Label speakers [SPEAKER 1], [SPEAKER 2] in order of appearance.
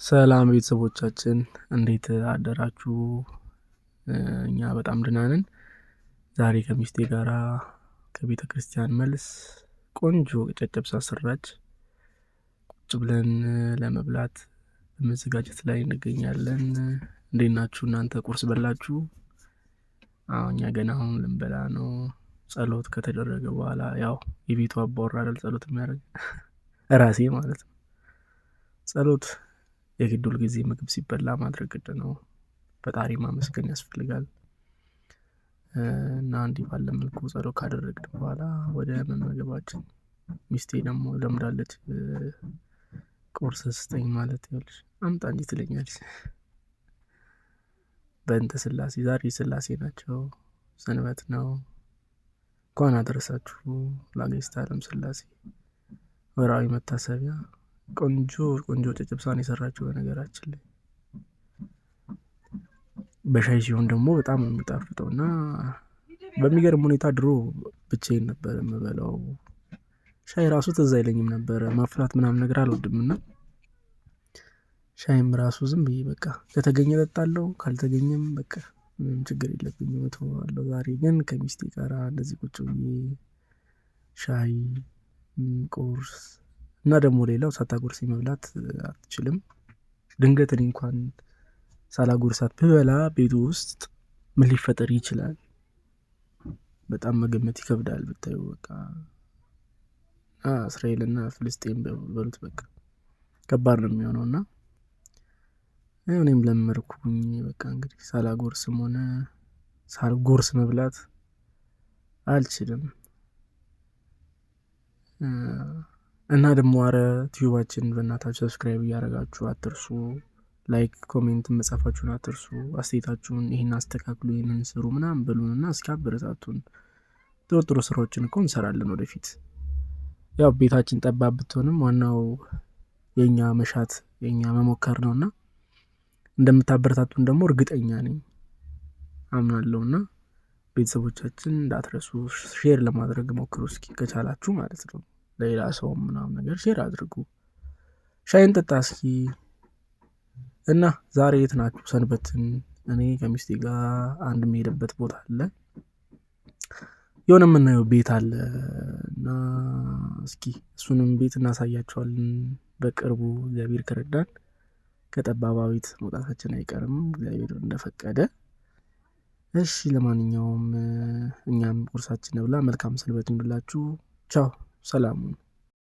[SPEAKER 1] ሰላም ቤተሰቦቻችን እንዴት አደራችሁ? እኛ በጣም ደህና ነን። ዛሬ ከሚስቴ ጋራ ከቤተ ክርስቲያን መልስ ቆንጆ ጨጨብሳ ሰራች። ቁጭ ብለን ለመብላት በመዘጋጀት ላይ እንገኛለን። እንዴት ናችሁ እናንተ? ቁርስ በላችሁ? እኛ ገና አሁን ልንበላ ነው። ጸሎት ከተደረገ በኋላ ያው የቤቱ አባወራ አይደል ጸሎት የሚያደርግ ራሴ ማለት ነው። ጸሎት የግድ ሁል ጊዜ ምግብ ሲበላ ማድረግ ግድ ነው። ፈጣሪ ማመስገን ያስፈልጋል። እና እንዲህ ባለ መልኩ ጸሎት ካደረግን በኋላ ወደ መመገባችን። ሚስቴ ደግሞ ለምዳለች ቁርስ ስጠኝ ማለት ይኸውልሽ አምጣ እንጂ ትለኛለች። በእንተ ስላሴ ዛሬ ስላሴ ናቸው፣ ሰንበት ነው። እንኳን አደረሳችሁ ለአጋዕዝተ ዓለም ስላሴ ወርሃዊ መታሰቢያ። ቆንጆ ጨጨብሳን የሰራችው በነገራችን ላይ በሻይ ሲሆን ደግሞ በጣም ነው የሚጣፍጠው። እና በሚገርም ሁኔታ ድሮ ብቻዬን ነበር የምበላው። ሻይ ራሱ ትዝ አይለኝም ነበር፣ ማፍላት ምናምን ነገር አልወድም። እና ሻይም ራሱ ዝም ብዬ በቃ ከተገኘ እጠጣለሁ፣ ካልተገኘም በቃ ምንም ችግር የለብኝም እተወዋለሁ። ዛሬ ግን ከሚስቴ ጋር እንደዚህ ቁጭ ብዬ ሻይ ቁርስ እና ደግሞ ሌላው ሳታጎርሲ መብላት አትችልም። ድንገት እኔ እንኳን ሳላጎርሳት ብበላ ቤቱ ውስጥ ምን ሊፈጠር ይችላል? በጣም መገመት ይከብዳል። ብታዩ በቃ እስራኤልና ፍልስጤም በሉት በቃ ከባድ ነው የሚሆነው። እና እኔም ለመርኩኝ በቃ እንግዲህ ሳላጎርስም ሆነ ሳልጎርስ መብላት አልችልም። እና ደግሞ አረ ቲዩባችን በእናታችሁ ሰብስክራይብ እያደረጋችሁ አትርሱ። ላይክ ኮሜንት መጻፋችሁን አትርሱ። አስተያየታችሁን ይሄን አስተካክሉ፣ ይሄንን ስሩ ምናምን በሉንና እስኪ አበረታቱን። ጥሩ ስራዎችን እኮ እንሰራለን ወደፊት። ያው ቤታችን ጠባብ ብትሆንም ዋናው የኛ መሻት የኛ መሞከር ነውና እንደምታበረታቱን ደግሞ እርግጠኛ ነኝ አምናለሁና ቤተሰቦቻችን እንዳትረሱ ሼር ለማድረግ ሞክሩ እስኪ ከቻላችሁ ማለት ነው። ለሌላ ሰው ምናምን ነገር ሼር አድርጉ። ሻይን ጠጣ እስኪ። እና ዛሬ የት ናችሁ? ሰንበትን እኔ ከሚስቴ ጋር አንድ የምሄድበት ቦታ አለ፣ የሆነ የምናየው ቤት አለ እና እስኪ እሱንም ቤት እናሳያቸዋለን በቅርቡ እግዚአብሔር ከረዳን። ከጠባባ ቤት መውጣታችን አይቀርም እግዚአብሔር እንደፈቀደ። እሺ ለማንኛውም እኛም ቁርሳችን ብላ መልካም ሰንበት እንላችሁ። ቻው፣ ሰላሙን